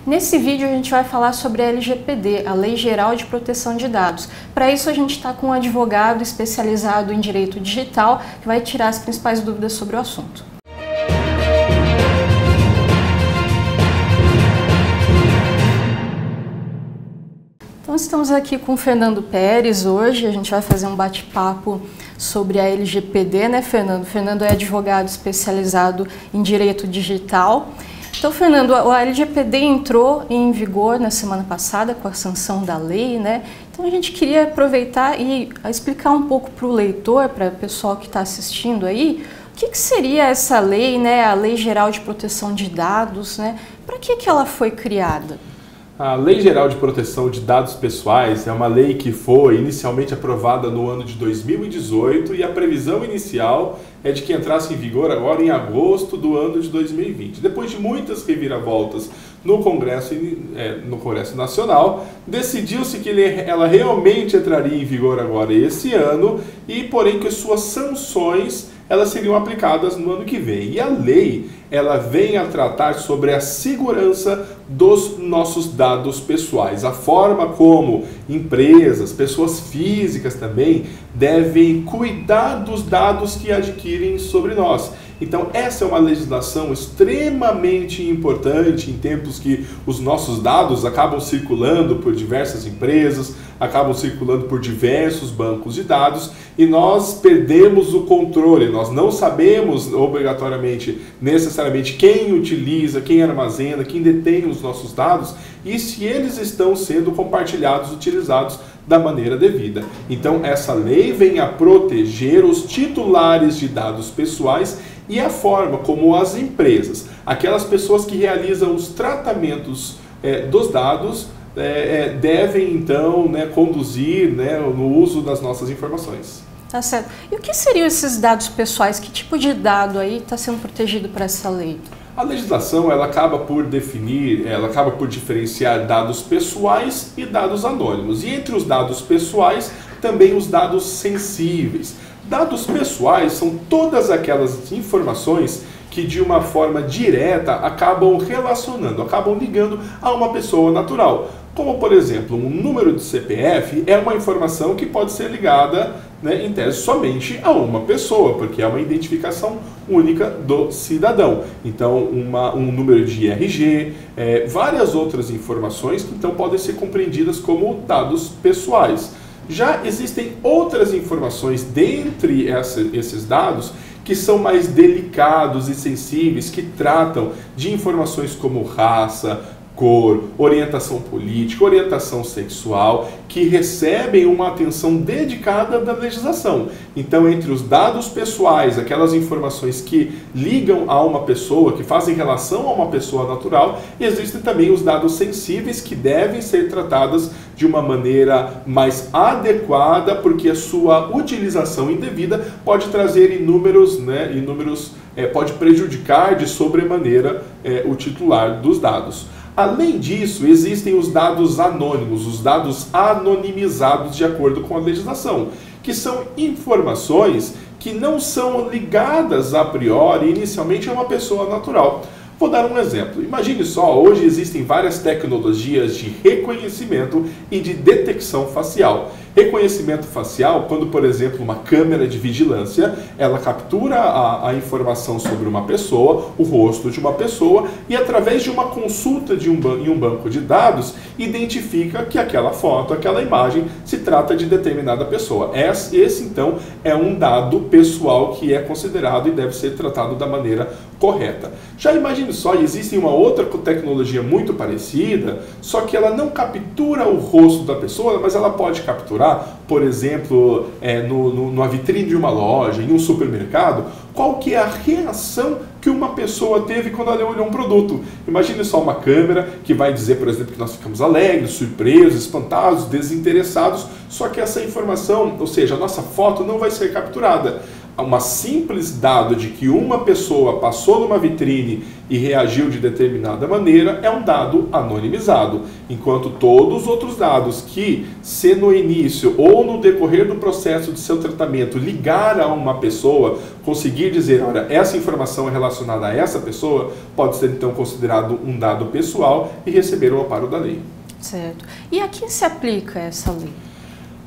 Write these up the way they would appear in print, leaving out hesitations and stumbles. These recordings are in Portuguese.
Nesse vídeo a gente vai falar sobre a LGPD, a Lei Geral de Proteção de Dados. Para isso a gente está com um advogado especializado em direito digital que vai tirar as principais dúvidas sobre o assunto. Então estamos aqui com o Fernando Pérez hoje, a gente vai fazer um bate-papo sobre a LGPD, né, Fernando? O Fernando é advogado especializado em direito digital. Então, Fernando, a LGPD entrou em vigor na semana passada com a sanção da lei, né? Então a gente queria aproveitar e explicar um pouco para o leitor, para o pessoal que está assistindo aí, o que seria essa lei, né? A Lei Geral de Proteção de Dados, né? Para que ela foi criada? A Lei Geral de Proteção de Dados Pessoais é uma lei que foi inicialmente aprovada no ano de 2018 e a previsão inicial é de que entrasse em vigor agora em agosto do ano de 2020. Depois de muitas reviravoltas no Congresso Nacional, decidiu-se que ela realmente entraria em vigor agora esse ano e, porém, que suas sanções elas seriam aplicadas no ano que vem. E a lei, ela vem a tratar sobre a segurança dos nossos dados pessoais, a forma como empresas, pessoas físicas também, devem cuidar dos dados que adquirem sobre nós. Então, essa é uma legislação extremamente importante em tempos que os nossos dados acabam circulando por diversas empresas, acabam circulando por diversos bancos de dados e nós perdemos o controle, nós não sabemos obrigatoriamente, necessariamente, quem utiliza, quem armazena, quem detém os nossos dados e se eles estão sendo compartilhados, utilizados da maneira devida. Então, essa lei vem a proteger os titulares de dados pessoais e a forma como as empresas, aquelas pessoas que realizam os tratamentos dos dados, devem então conduzir no uso das nossas informações. Tá certo. E o que seriam esses dados pessoais? Que tipo de dado aí está sendo protegido por essa lei? A legislação ela acaba por definir, ela acaba por diferenciar dados pessoais e dados anônimos. E entre os dados pessoais, também os dados sensíveis. Dados pessoais são todas aquelas informações que de uma forma direta acabam relacionando, acabam ligando a uma pessoa natural. Como, por exemplo, um número de CPF é uma informação que pode ser ligada, em tese, somente a uma pessoa, porque é uma identificação única do cidadão. Então, um número de RG, várias outras informações que então podem ser compreendidas como dados pessoais. Já existem outras informações dentre esses dados que são mais delicados e sensíveis, que tratam de informações como raça, cor, orientação política, orientação sexual, que recebem uma atenção dedicada da legislação. Então, entre os dados pessoais, aquelas informações que ligam a uma pessoa, que fazem relação a uma pessoa natural, existem também os dados sensíveis que devem ser tratadas de uma maneira mais adequada, porque a sua utilização indevida pode trazer pode prejudicar de sobremaneira o titular dos dados. Além disso, existem os dados anônimos, os dados anonimizados de acordo com a legislação, que são informações que não são ligadas a priori, inicialmente, a uma pessoa natural. Vou dar um exemplo. Imagine só, hoje existem várias tecnologias de reconhecimento e de detecção facial. Reconhecimento facial, quando, por exemplo, uma câmera de vigilância, ela captura a informação sobre uma pessoa, o rosto de uma pessoa, e através de uma consulta em um banco de dados, identifica que aquela foto, aquela imagem, se trata de determinada pessoa. Esse, então, é um dado pessoal que é considerado e deve ser tratado da maneira correta. Já imagine só, existe uma outra tecnologia muito parecida, só que ela não captura o rosto da pessoa, mas ela pode capturar, por exemplo, numa vitrine de uma loja, em um supermercado, qual que é a reação que uma pessoa teve quando ela olhou um produto. Imagine só uma câmera que vai dizer, por exemplo, que nós ficamos alegres, surpresos, espantados, desinteressados, só que essa informação, ou seja, a nossa foto não vai ser capturada. uma simples dado de que uma pessoa passou numa vitrine e reagiu de determinada maneira é um dado anonimizado, enquanto todos os outros dados que, se no início ou no decorrer do processo de seu tratamento ligar a uma pessoa, conseguir dizer, olha, essa informação é relacionada a essa pessoa, pode ser então considerado um dado pessoal e receber o amparo da lei. Certo. E a quem se aplica essa lei?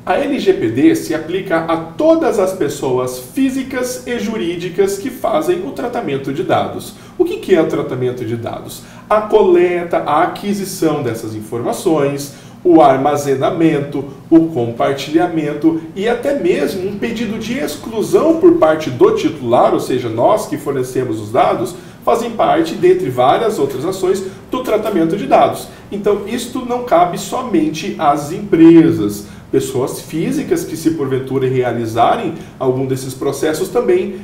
A LGPD se aplica a todas as pessoas físicas e jurídicas que fazem o tratamento de dados. O que é o tratamento de dados? A coleta, a aquisição dessas informações, o armazenamento, o compartilhamento e até mesmo um pedido de exclusão por parte do titular, ou seja, nós que fornecemos os dados, fazem parte, dentre várias outras ações, do tratamento de dados. Então, isto não cabe somente às empresas. Pessoas físicas que, se porventura realizarem algum desses processos, também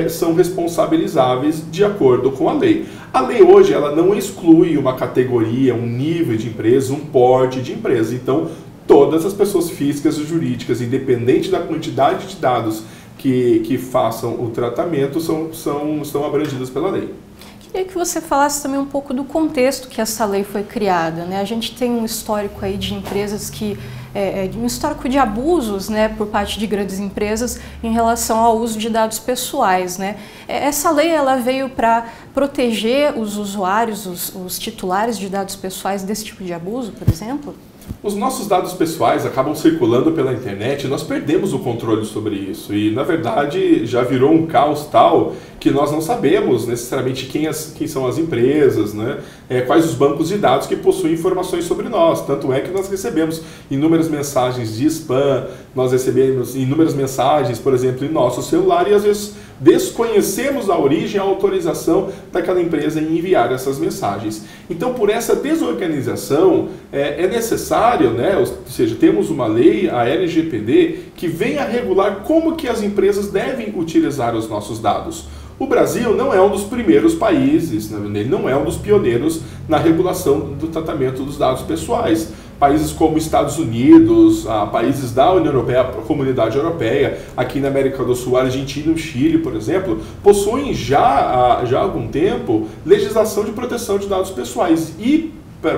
são responsabilizáveis de acordo com a lei. A lei hoje ela não exclui uma categoria, um nível de empresa, um porte de empresa. Então, todas as pessoas físicas e jurídicas, independente da quantidade de dados que façam o tratamento, estão abrangidas pela lei. Queria que você falasse também um pouco do contexto que essa lei foi criada, né? A gente tem um histórico aí de empresas que um histórico de abusos, né, por parte de grandes empresas em relação ao uso de dados pessoais, né? Essa lei ela veio para proteger os usuários, os titulares de dados pessoais desse tipo de abuso, por exemplo? Os nossos dados pessoais acabam circulando pela internet e nós perdemos o controle sobre isso. E, na verdade, já virou um caos tal que nós não sabemos necessariamente quem são as empresas, né? Quais os bancos de dados que possuem informações sobre nós. Tanto é que nós recebemos inúmeras mensagens de spam, nós recebemos inúmeras mensagens, por exemplo, em nosso celular e às vezes desconhecemos a origem, a autorização daquela empresa em enviar essas mensagens. Então, por essa desorganização, é necessário, né, ou seja, temos uma lei, a LGPD, que vem a regular como que as empresas devem utilizar os nossos dados. O Brasil não é um dos primeiros países, ele não é um dos pioneiros na regulação do tratamento dos dados pessoais. Países como Estados Unidos, países da União Europeia, a Comunidade Europeia, aqui na América do Sul, Argentina e o Chile, por exemplo, possuem já há algum tempo legislação de proteção de dados pessoais. E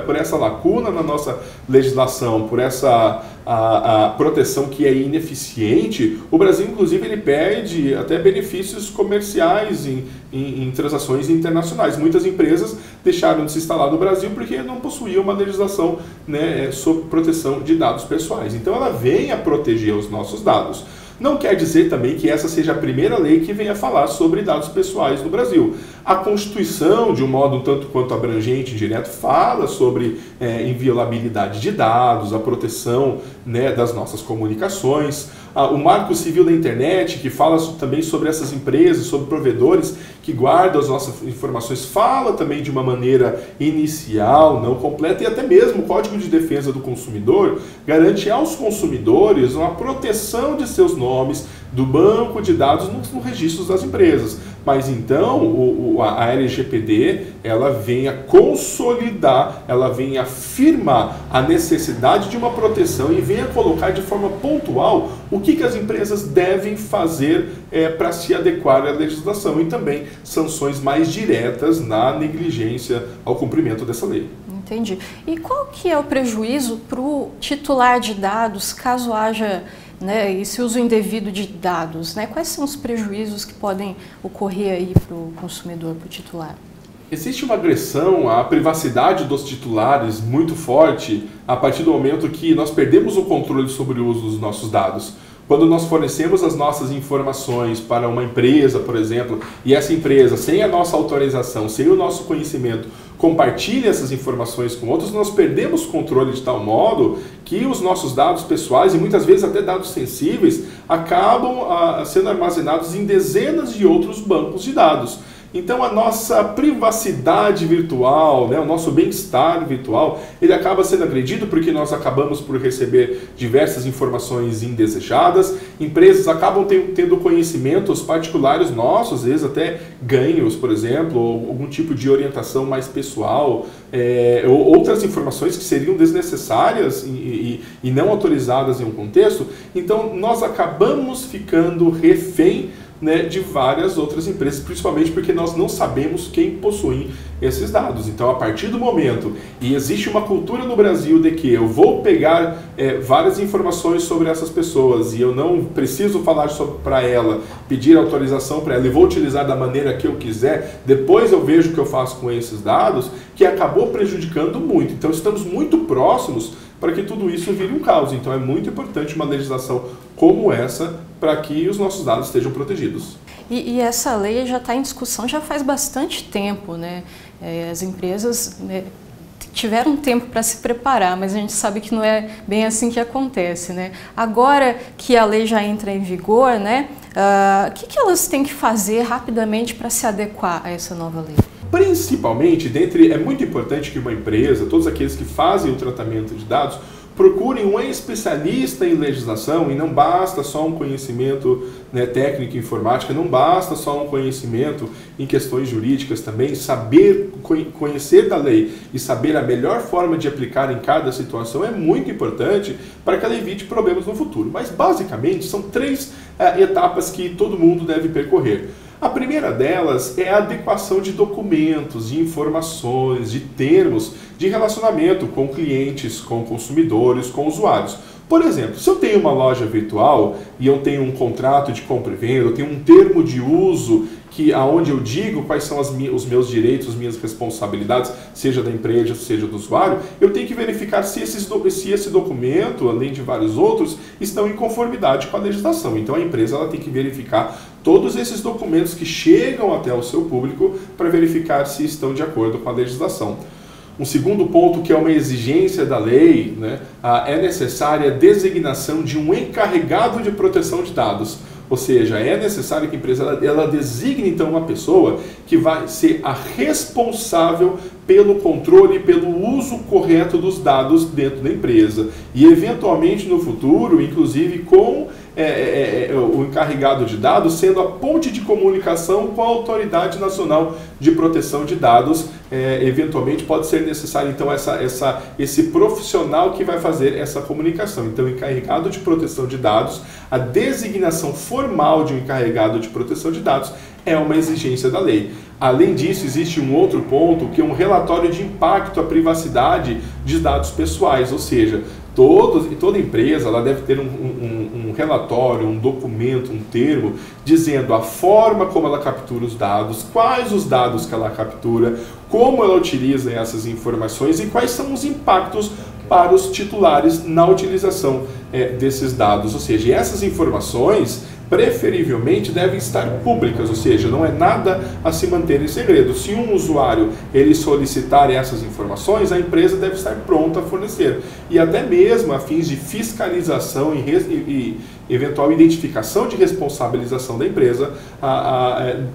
por essa lacuna na nossa legislação, por essa a proteção que é ineficiente, o Brasil, inclusive, ele perde até benefícios comerciais em transações internacionais. Muitas empresas deixaram de se instalar no Brasil porque não possuíam uma legislação, né, sobre proteção de dados pessoais. Então, ela vem a proteger os nossos dados. Não quer dizer também que essa seja a primeira lei que venha falar sobre dados pessoais no Brasil. A Constituição, de um modo um tanto quanto abrangente e direto, fala sobre inviolabilidade de dados, a proteção, né, das nossas comunicações. O Marco Civil da Internet, que fala também sobre essas empresas, sobre provedores que guardam as nossas informações, fala também de uma maneira inicial, não completa, e até mesmo o Código de Defesa do Consumidor garante aos consumidores uma proteção de seus nomes, do banco de dados nos registros das empresas. Mas então a LGPD ela vem a consolidar, ela vem a afirmar a necessidade de uma proteção e vem a colocar de forma pontual o que as empresas devem fazer para se adequar à legislação e também sanções mais diretas na negligência ao cumprimento dessa lei. Entendi. E qual que é o prejuízo para o titular de dados caso haja, né, esse uso indevido de dados, né? Quais são os prejuízos que podem ocorrer aí para o consumidor, para o titular? Existe uma agressão à privacidade dos titulares muito forte a partir do momento que nós perdemos o controle sobre o uso dos nossos dados. Quando nós fornecemos as nossas informações para uma empresa, por exemplo, e essa empresa, sem a nossa autorização, sem o nosso conhecimento, compartilha essas informações com outros, nós perdemos o controle de tal modo que os nossos dados pessoais, e muitas vezes até dados sensíveis, acabam sendo armazenados em dezenas de outros bancos de dados. Então a nossa privacidade virtual, né, o nosso bem-estar virtual, ele acaba sendo agredido porque nós acabamos por receber diversas informações indesejadas, empresas acabam tendo conhecimentos particulares nossos, às vezes até ganhos, por exemplo, ou algum tipo de orientação mais pessoal, ou outras informações que seriam desnecessárias e não autorizadas em um contexto. Então nós acabamos ficando refém né, de várias outras empresas, principalmente porque nós não sabemos quem possui esses dados. Então, a partir do momento, e existe uma cultura no Brasil de que eu vou pegar várias informações sobre essas pessoas e eu não preciso falar para ela, pedir autorização para ela e vou utilizar da maneira que eu quiser, depois eu vejo o que eu faço com esses dados, que acabou prejudicando muito. Então, estamos muito próximos para que tudo isso vire um caos. Então, é muito importante uma legislação como essa para que os nossos dados estejam protegidos. E essa lei já está em discussão já faz bastante tempo, né? As empresas, né, tiveram tempo para se preparar, mas a gente sabe que não é bem assim que acontece, né? Agora que a lei já entra em vigor, né, o que elas têm que fazer rapidamente para se adequar a essa nova lei? Principalmente, é muito importante que uma empresa, todos aqueles que fazem o tratamento de dados, procurem um especialista em legislação, e não basta só um conhecimento, né, técnico em informática, não basta só um conhecimento em questões jurídicas também, saber conhecer da lei e saber a melhor forma de aplicar em cada situação é muito importante para que ela evite problemas no futuro. Mas basicamente são 3 etapas que todo mundo deve percorrer. A primeira delas é a adequação de documentos, de informações, de termos de relacionamento com clientes, com consumidores, com usuários. Por exemplo, se eu tenho uma loja virtual e eu tenho um contrato de compra e venda, eu tenho um termo de uso aonde eu digo quais são os meus direitos, as minhas responsabilidades, seja da empresa, seja do usuário, eu tenho que verificar se esse documento, além de vários outros, estão em conformidade com a legislação. Então a empresa ela tem que verificar todos esses documentos que chegam até o seu público para verificar se estão de acordo com a legislação. Um segundo ponto, que é uma exigência da lei, né, é necessária a designação de um encarregado de proteção de dados. Ou seja, é necessário que a empresa ela designe então uma pessoa que vai ser a responsável pelo controle e pelo uso correto dos dados dentro da empresa. E eventualmente no futuro, inclusive com o encarregado de dados sendo a ponte de comunicação com a Autoridade Nacional de Proteção de Dados, eventualmente pode ser necessário então esse profissional que vai fazer essa comunicação. Então, encarregado de proteção de dados, a designação formal de um encarregado de proteção de dados é uma exigência da lei. Além disso, existe um outro ponto que é um relatório de impacto à privacidade de dados pessoais, ou seja, toda empresa ela deve ter um relatório, um documento, um termo, dizendo a forma como ela captura os dados, quais os dados que ela captura, como ela utiliza essas informações e quais são os impactos para os titulares na utilização desses dados. Ou seja, essas informações preferivelmente devem estar públicas, ou seja, não é nada a se manter em segredo. Se um usuário ele solicitar essas informações, a empresa deve estar pronta a fornecer. E até mesmo a fins de fiscalização e eventual identificação de responsabilização da empresa,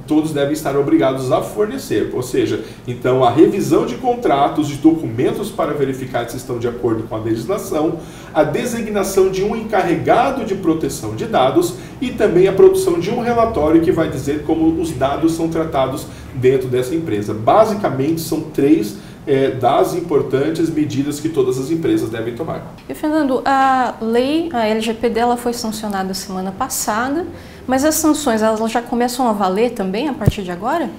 todos devem estar obrigados a fornecer. Ou seja, então a revisão de contratos, de documentos para verificar se estão de acordo com a legislação, a designação de um encarregado de proteção de dados e também a produção de um relatório que vai dizer como os dados são tratados dentro dessa empresa. Basicamente são 3 das importantes medidas que todas as empresas devem tomar. E Fernando, a lei, a LGPD, ela foi sancionada semana passada, mas as sanções elas já começam a valer também a partir de agora?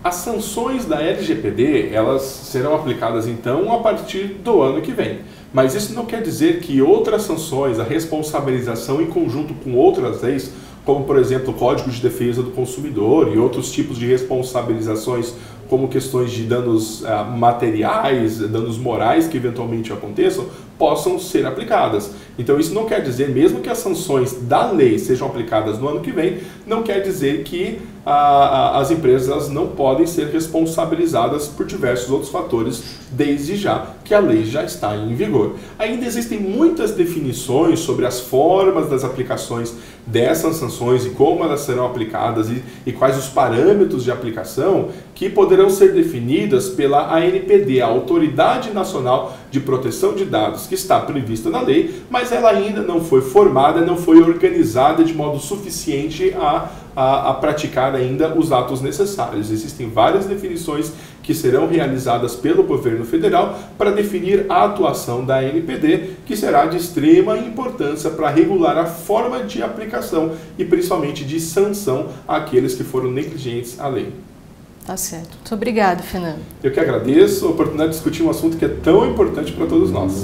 As sanções da LGPD, elas serão aplicadas então a partir do ano que vem. Mas isso não quer dizer que outras sanções, a responsabilização em conjunto com outras leis, como por exemplo o Código de Defesa do Consumidor e outros tipos de responsabilizações, como questões de danos materiais, danos morais que eventualmente aconteçam, possam ser aplicadas. Então isso não quer dizer, mesmo que as sanções da lei sejam aplicadas no ano que vem, não quer dizer que as empresas não podem ser responsabilizadas por diversos outros fatores, desde já que a lei já está em vigor. Ainda existem muitas definições sobre as formas das aplicações dessas sanções e como elas serão aplicadas e quais os parâmetros de aplicação que poderão ser definidas pela ANPD, a Autoridade Nacional de proteção de dados que está prevista na lei, mas ela ainda não foi formada, não foi organizada de modo suficiente a praticar ainda os atos necessários. Existem várias definições que serão realizadas pelo governo federal para definir a atuação da ANPD, que será de extrema importância para regular a forma de aplicação e principalmente de sanção àqueles que foram negligentes à lei. Tá certo. Muito obrigada, Fernando. Eu que agradeço a oportunidade de discutir um assunto que é tão importante para todos nós.